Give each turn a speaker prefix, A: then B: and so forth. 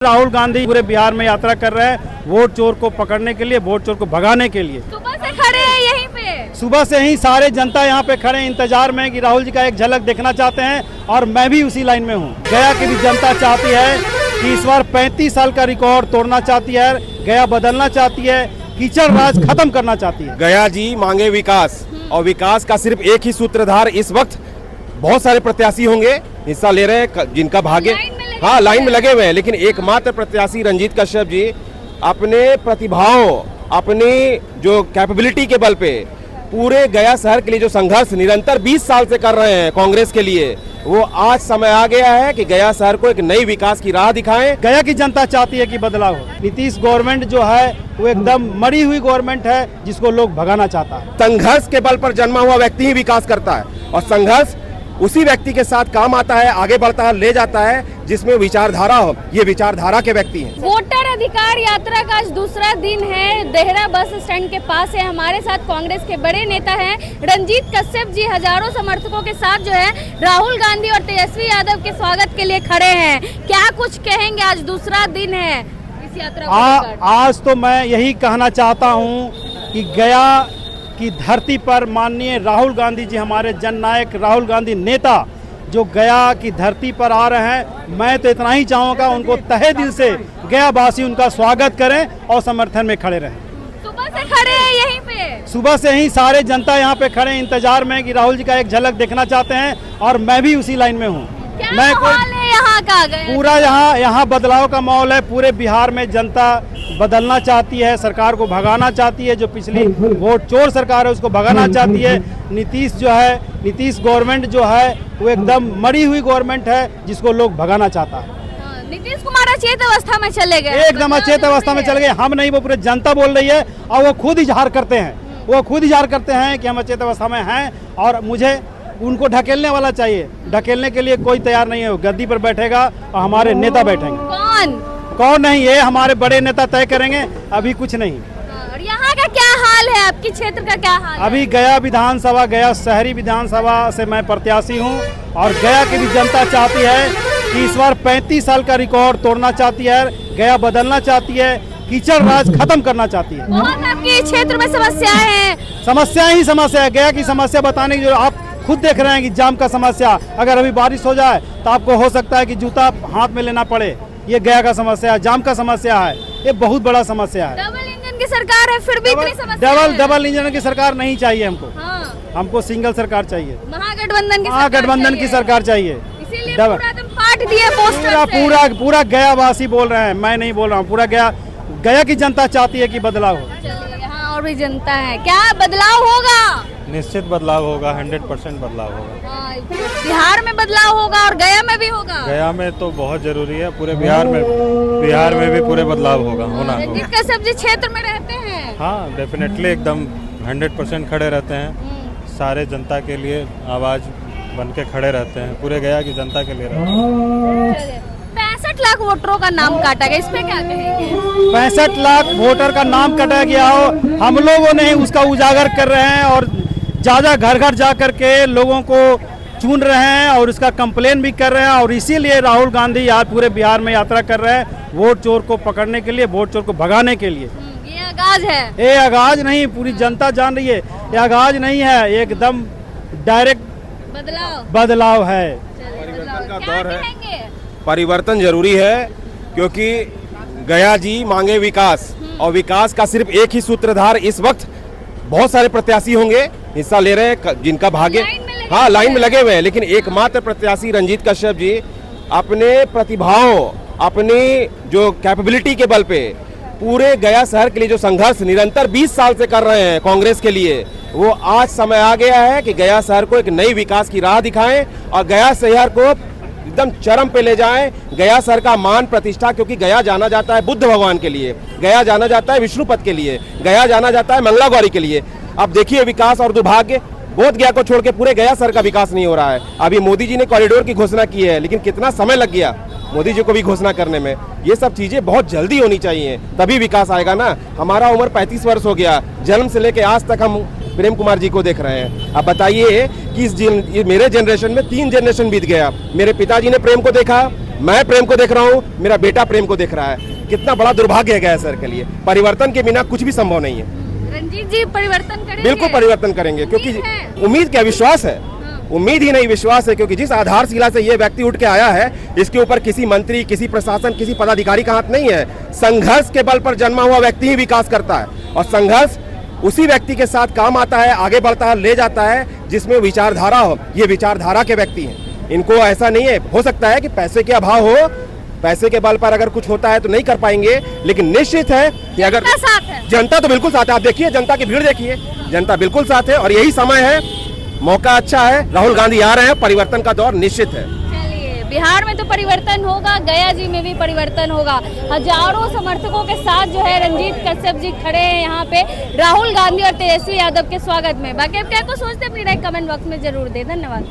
A: राहुल गांधी पूरे बिहार में यात्रा कर रहे हैं वोट चोर को पकड़ने के लिए, वोट चोर को भगाने के लिए।
B: सुबह से खड़े हैं यहीं पे।
A: सुबह से ही सारे जनता यहाँ पे खड़े इंतजार में कि राहुल जी का एक झलक देखना चाहते हैं और मैं भी उसी लाइन में हूँ। गया की भी जनता चाहती है कि इस बार 35 साल का रिकॉर्ड तोड़ना चाहती है, गया बदलना चाहती है, कीचड़ राज खत्म करना चाहती है।
C: गया जी मांगे विकास, और विकास का सिर्फ एक ही सूत्रधार इस वक्त बहुत सारे प्रत्याशी होंगे हिस्सा ले रहे हैं जिनका भाग्य लाइन में लगे हुए हैं, लेकिन एकमात्र प्रत्याशी रंजीत कश्यप जी अपने प्रतिभाओं, अपनी जो कैपेबिलिटी के बल पे पूरे गया शहर के लिए जो संघर्ष निरंतर 20 साल से कर रहे हैं कांग्रेस के लिए, वो आज समय आ गया है कि गया शहर को एक नई विकास की राह दिखाएं।
A: गया की जनता चाहती है कि बदलाव हो। नीतीश गवर्नमेंट जो है वो एकदम मरी हुई गवर्नमेंट है जिसको लोग भगाना चाहता है।
C: संघर्ष के बल पर जन्मा हुआ व्यक्ति ही विकास करता है और संघर्ष उसी व्यक्ति के साथ काम आता है, आगे बढ़ता है, ले जाता है जिसमें विचारधारा हो। ये विचारधारा के व्यक्ति हैं।
B: वोटर अधिकार यात्रा का आज दूसरा दिन है। देहरा बस स्टैंड के पास है। हमारे साथ कांग्रेस के बड़े नेता हैं रंजीत कश्यप जी। हजारों समर्थकों के साथ जो है राहुल गांधी और तेजस्वी यादव के स्वागत के लिए खड़े हैं। क्या कुछ कहेंगे? आज दूसरा दिन है इस यात्रा को।
A: आज तो मैं यही कहना चाहता हूँ कि गया की धरती पर माननीय राहुल गांधी जी, हमारे जननायक राहुल गांधी नेता जो गया की धरती पर आ रहे हैं, मैं तो इतना ही चाहूँगा उनको तहे दिल से गया वासी उनका स्वागत करें और समर्थन में खड़े रहें।
B: सुबह से खड़े हैं यहीं पे।
A: सुबह से ही सारे जनता यहाँ पे खड़े इंतजार में कि राहुल जी का एक झलक देखना चाहते हैं और मैं भी उसी लाइन में हूँ।
B: मैं माहौल है यहाँ का?
A: पूरा यहाँ बदलाव का माहौल है। पूरे बिहार में जनता बदलना चाहती है, सरकार को भगाना चाहती है। जो पिछली वोट चोर सरकार है उसको भगाना चाहती है। नीतीश गवर्नमेंट जो है वो एकदम मरी हुई गवर्नमेंट है जिसको लोग भगाना चाहता है।
B: नीतीश कुमार अचेत अवस्था में चले गए,
A: एकदम अचेत अवस्था में चले गए। हम नहीं, वो पूरे जनता बोल रही है और वो खुद इजहार करते हैं कि हम अचेत अवस्था में हैं और मुझे उनको ढकेलने वाला चाहिए। ढकेलने के लिए कोई तैयार नहीं है। गद्दी पर बैठेगा और हमारे नेता बैठेंगे। कौन नहीं, ये हमारे बड़े नेता तय करेंगे, अभी कुछ नहीं।
B: और यहाँ का क्या हाल है? आपके क्षेत्र का क्या हाल है?
A: अभी गया विधानसभा, गया शहरी विधानसभा से मैं प्रत्याशी हूँ और गया की भी जनता चाहती है कि इस बार 35 साल का रिकॉर्ड तोड़ना चाहती है, गया बदलना चाहती है, कीचड़ राज खत्म करना चाहती है।
B: बहुत आपके क्षेत्र में समस्याएं हैं।
A: समस्या ही समस्या है। गया की समस्या बताने की जो आप खुद देख रहे हैं कि जाम का समस्या, अगर अभी बारिश हो जाए तो आपको हो सकता है कि जूता हाथ में लेना पड़े। ये गया का समस्या है, जाम का समस्या है, ये बहुत बड़ा समस्या है।
B: डबल इंजन की सरकार है फिर भी इतनी समस्या है।
A: डबल इंजन की सरकार नहीं चाहिए हमको। हमको सिंगल सरकार चाहिए,
B: महागठबंधन
A: की सरकार चाहिए।
B: इसीलिए पूरा एकदम फाट दिए पोस्टर।
A: पूरा गया वासी बोल रहे हैं, मैं नहीं बोल रहा हूँ। पूरा गया की जनता चाहती है कि बदलाव हो।
B: यहाँ और भी जनता है। क्या बदलाव होगा?
A: निश्चित बदलाव होगा, 100% बदलाव होगा।
B: बिहार में बदलाव होगा और गया में भी होगा।
A: गया में तो बहुत जरूरी है, पूरे बिहार में भी पूरे बदलाव होगा, होना।
B: रंजीत कश्यप जी क्षेत्र में रहते हैं।
A: हाँ, डेफिनेटली एकदम 100% खड़े रहते हैं। सारे जनता के लिए आवाज बन के खड़े रहते हैं, पूरे गया की जनता के लिए रहते हैं।
B: 65 लाख वोटरों का नाम काटा गया, इस पे क्या कहेंगे?
A: 65 लाख वोटर का नाम काटा गया हो, हम लोगों ने उसका उजागर कर रहे हैं और ज्यादा घर घर जा करके लोगों को चुन रहे हैं और उसका कंप्लेन भी कर रहे हैं। और इसीलिए राहुल गांधी आज पूरे बिहार में यात्रा कर रहे हैं वोट चोर को पकड़ने के लिए, वोट चोर को भगाने के लिए।
B: ये आगाज है।
A: ये आगाज नहीं, पूरी जनता जान रही है ये आगाज नहीं है, एकदम डायरेक्ट बदलाव है।
C: परिवर्तन का दौर है। परिवर्तन जरूरी है क्योंकि गया जी मांगे विकास, और विकास का सिर्फ एक ही सूत्रधार इस वक्त बहुत सारे प्रत्याशी होंगे हिस्सा ले रहे हैं जिनका भाग्य लाइन में लगे हुए हैं, लेकिन एकमात्र प्रत्याशी रंजीत कश्यप जी अपने प्रतिभाओं, अपनी जो कैपेबिलिटी के बल पे पूरे गया शहर के लिए जो संघर्ष निरंतर 20 साल से कर रहे हैं कांग्रेस के लिए, वो आज समय आ गया है कि गया शहर को एक नई विकास की राह दिखाएं और गया शहर को एकदम चरम पे ले जाएं। गया शहर का मान प्रतिष्ठा, क्योंकि गया जाना जाता है बुद्ध भगवान के लिए, गया जाना जाता है विष्णुपद के लिए, गया जाना जाता है मंगला गौरी के लिए। अब देखिए विकास और दुर्भाग्य, बोध गया को छोड़ के पूरे गया शहर का विकास नहीं हो रहा है। अभी मोदी जी ने कॉरिडोर की घोषणा की है, लेकिन कितना समय लग गया मोदी जी को भी घोषणा करने में। ये सब चीजें बहुत जल्दी होनी चाहिए, तभी विकास आएगा ना। हमारा उम्र 35 वर्ष हो गया, जन्म से लेके आज तक हम प्रेम कुमार जी को देख रहे हैं। अब बताइए कि मेरे जनरेशन में 3 जनरेशन बीत गया। मेरे पिताजी ने प्रेम को देखा, मैं प्रेम को देख रहा हूँ, मेरा बेटा प्रेम को देख रहा है। कितना बड़ा दुर्भाग्य है गया सर के लिए। परिवर्तन के बिना कुछ भी संभव नहीं है।
B: रंजीत जी परिवर्तन करेंगे?
C: बिल्कुल परिवर्तन करेंगे, क्योंकि
B: उम्मीद है?
C: उम्मीद क्या, विश्वास है। उम्मीद ही नहीं, विश्वास है, क्योंकि जिस आधारशिला से ये व्यक्ति उठ के आया है, इसके ऊपर किसी मंत्री, किसी प्रशासन, किसी पदाधिकारी का हाथ नहीं है। संघर्ष के बल पर जन्मा हुआ व्यक्ति ही विकास करता है, और संघर्ष उसी व्यक्ति के साथ काम आता है, आगे बढ़ता है, ले जाता है, जिसमें विचारधारा हो। ये विचारधारा के व्यक्ति हैं। इनको ऐसा नहीं है, हो सकता है कि पैसे के अभाव हो, पैसे के बल पर अगर कुछ होता है तो नहीं कर पाएंगे, लेकिन निश्चित है कि अगर
B: जनता साथ है।
C: जनता तो बिल्कुल साथ है। आप देखिए जनता की भीड़ देखिए, जनता बिल्कुल साथ है, और यही समय है, मौका अच्छा है। राहुल गांधी आ रहे हैं, परिवर्तन का दौर निश्चित है।
B: चलिए, बिहार में तो परिवर्तन होगा, गया जी में भी परिवर्तन होगा। हजारों समर्थकों के साथ जो है रंजीत कश्यप जी खड़े हैं यहाँ पे राहुल गांधी और तेजस्वी यादव के स्वागत में। बाकी आप क्या को सोचते हैं अपनी राय कमेंट बॉक्स में जरूर दें। धन्यवाद।